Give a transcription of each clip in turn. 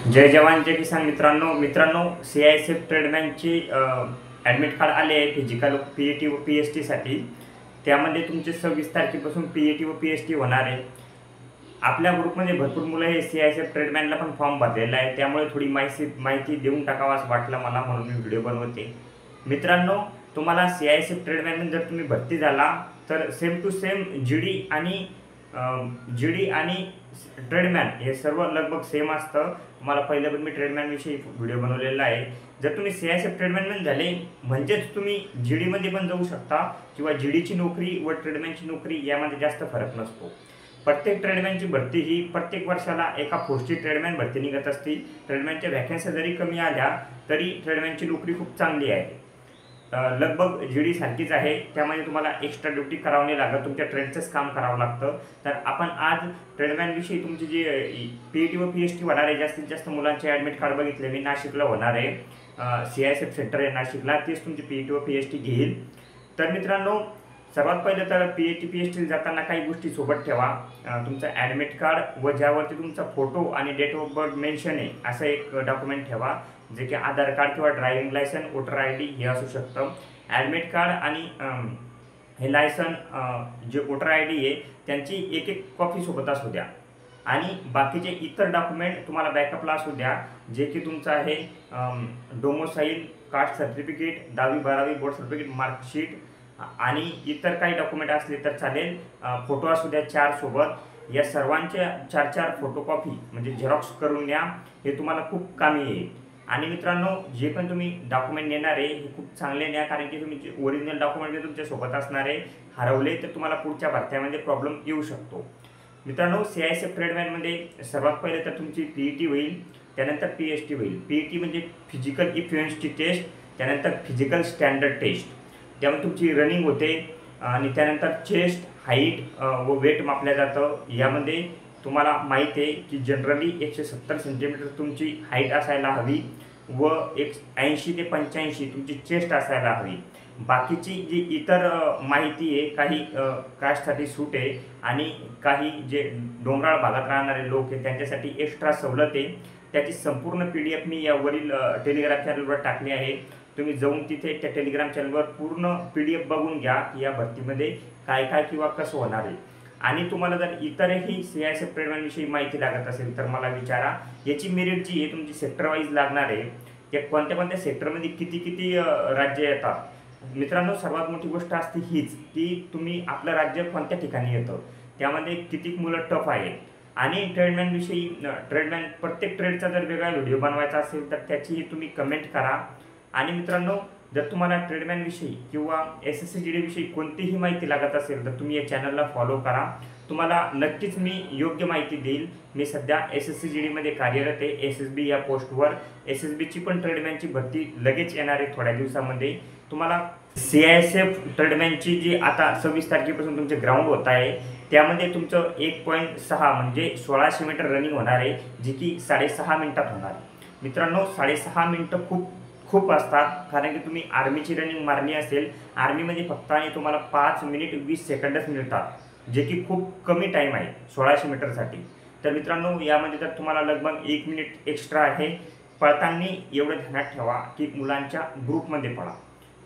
जय जवान जय किसान मित्रांनो CISF ट्रेडमॅनची admit card आले आहे फिजिकल PAT व PSTसाठी। त्यामध्ये तुमचे 26 तारखेपासून PAT व PST होणार आहे। आपल्या ग्रुपमध्ये भरपूर मुलं हे CISF ट्रेडमॅनला पण फॉर्म भरलेला आहे, त्यामुळे थोडी माहिती देऊन टाकावा असं वाटलं मला, म्हणून मी व्हिडिओ बनवते। मित्रांनो, तुम्हाला CISF ट्रेडमॅन जर तुम्ही भरती झाला तर सेम टू सेम GD आणि ट्रेडमॅन हे सर्व लगभग सेम असतं। तुम्हाला पहिलं पण मी ट्रेडमॅन विषयी व्हिडिओ बनवलेला आहे। जर तुम्ही CISF ट्रेडमॅन झाले म्हणजेच तुम्ही GD मध्ये पण जाऊ शकता, किंवा GD ची नोकरी व ट्रेडमॅनची नोकरी यामध्ये जास्त फरक नसतो। प्रत्येक ट्रेडमॅनची भरती ही प्रत्येक वर्षाला एका पोस्टची ट्रेडमॅन भरती निघत असते। ट्रेडमॅनच्या वॅकन्सी जरी कमी आल्या तरी ट्रेडमॅनची नोकरी खूप चांगली आहे, लगभग GD सारखीच आहे। त्यामध्ये तुम्हाला एक्स्ट्रा ड्युटी करावं नाही लागत, तुमच्या ट्रेडचंच काम करावं लागतं। तर आपण आज ट्रेडमॅन विषयी तुमची जी PAT व PST होणार आहे, जास्तीत जास्त मुलांचे ॲडमिट कार्ड बघितले मी, नाशिकला होणार आहे। CISF सेंटर आहे नाशिकला, तेच तुमची PAT व PST घेईल। तर मित्रांनो, सर्वात पहिलं तर PAT PST जाताना काही गोष्टी सोबत ठेवा। तुमचं ॲडमिट कार्ड व ज्यावरती तुमचा फोटो आणि डेट ऑफ बर्थ मेन्शन आहे असं एक डॉक्युमेंट ठेवा, जे की आधार कार्ड किंवा ड्रायव्हिंग लायसन, वोटर ID हे असू शकतं। ॲडमिट कार्ड आणि हे लायसन, जे वोटर ID आहे त्यांची एक कॉपी सोबत असू द्या, आणि बाकीचे इतर डॉक्युमेंट तुम्हाला बॅकअपला असू द्या, जे की तुमचं आहे डोमोसाईल, कास्ट सर्टिफिकेट, 10वी 12वी बोर्ड सर्टिफिकेट, मार्कशीट आणि इतर काही डॉक्युमेंट असले तर चालेल। फोटो असू द्या 4 सोबत। या सर्वांच्या 4 फोटोकॉपी म्हणजे झेरॉक्स करून न्या, हे तुम्हाला खूप कामी येईल। आणि मित्रांनो, जे पण तुम्ही डॉक्युमेंट नेणार आहे हे खूप चांगले न्या, कारण की तुम्ही जे ओरिजिनल डॉक्युमेंट तुमच्या सोबत असणार आहे, हरवले तर तुम्हाला पुढच्या भरत्यामध्ये प्रॉब्लेम येऊ शकतो। मित्रांनो, CISF ट्रेडमॅनमध्ये सर्वात पहिले तर तुमची PAT होईल, त्यानंतर PST होईल। PAT म्हणजे फिजिकल इफ्लुएन्सची टेस्ट, त्यानंतर फिजिकल स्टँडर्ड टेस्ट, त्यामुळे तुमची रनिंग होते, आणि त्यानंतर चेस्ट हाईट व वेट मापलं जातं। यामध्ये तुम्हाला माहिती आहे की जनरली 170 सेंटीमीटर तुमची हाईट असायला हवी व 80 ते 85 तुमची चेस्ट असायला हवी। बाकीची जी इतर माहिती आहे, काही कास्टसाठी सूट आहे, आणि काही जे डोंगराळ भागात राहणारे लोक आहेत त्यांच्यासाठी एक्स्ट्रा सवलत आहे। त्याची संपूर्ण PDF मी यावरील टेलिग्राम चॅनलवर टाकली आहे। तुम्ही जाऊन तिथे त्या टेलिग्राम चॅनलवर पूर्ण PDF बघून घ्या की या भरतीमध्ये काय काय किंवा कसं होणार आहे। आणि तुम्हाला जर इतरही CISF ट्रेडमॅनविषयी माहिती लागत असेल तर मला विचारा। याची मेरिट जी आहे तुमची सेक्टर वाईज लागणार आहे, त्या कोणत्या सेक्टरमध्ये किती राज्य येतात। मित्रांनो, सर्वात मोठी गोष्ट असते हीच की तुम्ही आपलं राज्य कोणत्या ठिकाणी येतं, त्यामध्ये किती मुलं टफ आहेत। आणि ट्रेडमॅनविषयी प्रत्येक ट्रेडचा जर वेगळा व्हिडिओ बनवायचा असेल तर त्याचीही तुम्ही कमेंट करा। आणि मित्रांनो, जर तुम्हाला ट्रेडमॅनविषयी किंवा SSC GD विषयी कोणतीही माहिती लागत असेल तर तुम्ही या चॅनलला फॉलो करा, तुम्हाला नक्कीच मी योग्य माहिती देईल। मी सध्या SSC GD मध्ये कार्यरत आहे, SSB या पोस्टवर। SSBची पण ट्रेडमॅनची भरती लगेच येणार आहे थोड्या दिवसामध्ये। तुम्हाला CISF ट्रेडमॅनची जी आता 26 तारखेपासून तुमचे ग्राउंड होत आहे, त्यामध्ये तुमचं 1.6 म्हणजे 1600 मीटर रनिंग होणार आहे, जी की 6.5 मिनिटात होणार आहे। मित्रांनो, 6.5 मिनिटं खूप असतात, कारण की तुम्ही आर्मीची रनिंग मारली असेल, आर्मीमध्ये फक्त आणि तुम्हाला 5 मिनिट 20 सेकंडच मिळतात, जे की खूप कमी टाईम आहे 1600 मीटरसाठी। तर मित्रांनो, यामध्ये तर तुम्हाला लगभग 1 मिनिट एक्स्ट्रा आहे। पळताना एवढं ध्यानात ठेवा की मुलांच्या ग्रुपमध्ये पळा।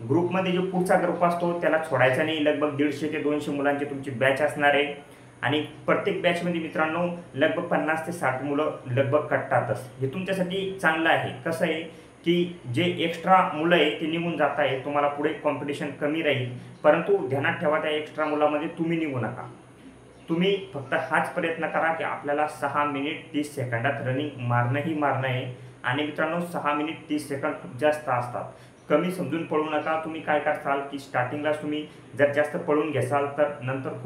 ग्रुपमध्ये जो पुढचा ग्रुप असतो त्याला सोडायचा नाही। लगभग 150 ते 200 मुलांची तुमची बॅच असणार आहे, आणि प्रत्येक बॅचमध्ये मित्रांनो लगभग 50 ते 60 मुलं लगभग कटतातच। हे तुमच्यासाठी चांगलं आहे। कसं आहे की जे एक्स्ट्रा मुलं आहे ते निघून जात आहे, तुम्हाला पुढे कॉम्पिटिशन कमी राहील, परंतु ध्यानात ठेवा त्या एक्स्ट्रा मुलामध्ये तुम्ही निघू नका। तुम्ही फक्त हाच प्रयत्न करा की आपल्याला 6 मिनिट 30 सेकंदात रनिंग मारणं आहे। आणि मित्रांनो, 6 मिनिट 30 सेकंद खूप जास्त असतात, कमी समजून पळू नका। तुम्ही काय करताल की स्टार्टिंगलाच तुम्ही जर जास्त पळून घ्याल तर नंतर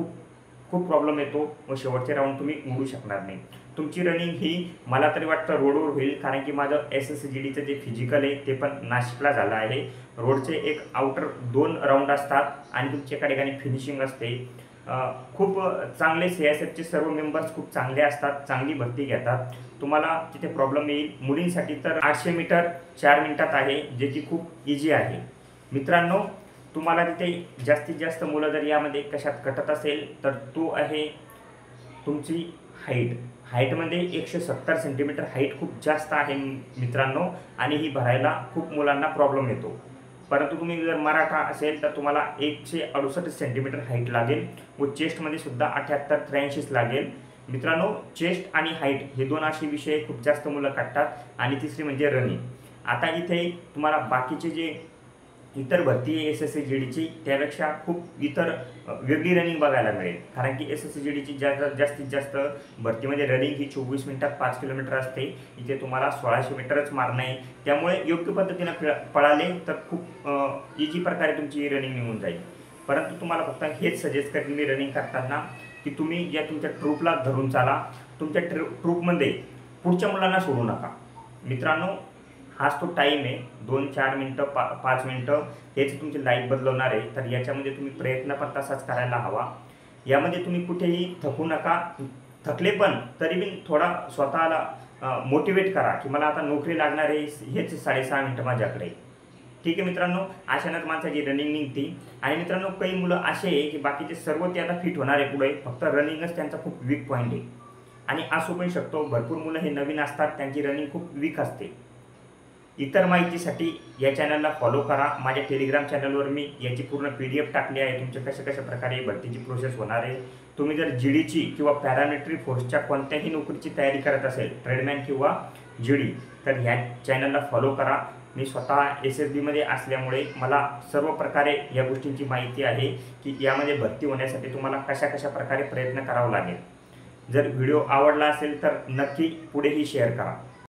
खूप प्रॉब्लेम येतो व शेवटचे राऊंड तुम्ही उडू शकणार नाही। तुमची रनिंग ही मला तरी वाटतं रोडवर होईल, कारण की माझं SSC GDचं जे फिजिकल आहे ते पण नाशिकला झालं आहे। रोडचे एक आउटर 2 राऊंड असतात आणि तुमची एका ठिकाणी फिनिशिंग असते। खूप चांगले CISFचे सर्व मेंबर्स खूप चांगले असतात, चांगली भरती घेतात, तुम्हाला तिथे प्रॉब्लेम येईल। मुलींसाठी तर 800 मीटर 4 मिनिटात आहे, जे की खूप इझी आहे। मित्रांनो, तुम्हाला तिथे जास्तीत जास्त मुलं जर यामध्ये कशात कटत असेल तर तो आहे तुमची हाईट। हाईटमध्ये 170 सेंटीमीटर हाईट खूप जास्त आहे मित्रांनो, आणि ही भरायला खूप मुलांना प्रॉब्लेम येतो. परंतु तुम्ही जर मराठा असेल तर तुम्हाला 168 सेंटीमीटर हाईट लागेल व चेस्टमध्ये सुद्धा 78-83 लागेल. मित्रांनो, चेस्ट आणि हाईट हे दोन असे विषय खूप जास्त मुलं काढतात. आणि तिसरी म्हणजे रनिंग. आता इथे तुम्हाला बाकीचे जे इतर भरती आहे SSC GDची त्यापेक्षा खूप इतर वेगळी रनिंग बघायला मिळेल. कारण की SSC GDची जास्तीत जास्त भरतीमध्ये रनिंग ही 24 मिनिटात 5 किलोमीटर असते. इथे तुम्हाला 1600 मीटरच मारणं आहे. त्यामुळे योग्य पद्धतीने पळाले तर खूप इझी प्रकारे तुमची रनिंग निघून जाईल. परंतु तुम्हाला फक्त हेच सजेस्ट करेन मी रनिंग करताना की तुम्ही ज्या तुमच्या ट्रूपला धरून चाला. तुमच्या ट्रूपमध्ये पुढच्या मुलांना सोडू नका. मित्रांनो, हाच तो टाईम आहे. 2-4 मिनटं 5 मिनटं हेच तुमची लाईफ बदलवणार आहे. तर याच्यामध्ये तुम्ही प्रयत्न पण तसाच करायला हवा. यामध्ये तुम्ही कुठेही थकू नका. थकले पण तरी पण थोडा स्वतःला मोटिवेट करा की मला आता नोकरी लागणार आहे, हेच 6.5 मिनटं माझ्याकडे. ठीक आहे मित्रांनो, अशानंच माणसाची रनिंग निघते. आणि मित्रांनो, काही मुलं असे आहे की बाकीचे सर्व ते आता फिट होणार आहे पुढे, फक्त रनिंगच त्यांचा खूप वीक पॉईंट आहे. आणि असू पण शकतो भरपूर मुलं हे नवीन असतात, त्यांची रनिंग खूप वीक असते. इतर माहितीसाठी या चॅनलला फॉलो करा. माझ्या टेलिग्राम चॅनलवर मी याची पूर्ण PDF टाकली आहे. तुमच्या कशा प्रकारे भरतीची प्रोसेस होणार आहे. तुम्ही जर GDची किंवा पॅरामिलिटरी फोर्सच्या कोणत्याही नोकरीची तयारी करत असेल, ट्रेडमॅन किंवा GD, तर ह्या चॅनलला फॉलो करा. मी स्वतः SSBमध्ये असल्यामुळे मला सर्व प्रकारे या गोष्टींची माहिती आहे की यामध्ये भरती होण्यासाठी तुम्हाला कशा प्रकारे प्रयत्न करावा लागेल. जर व्हिडिओ आवडला असेल तर नक्की पुढेही शेअर करा.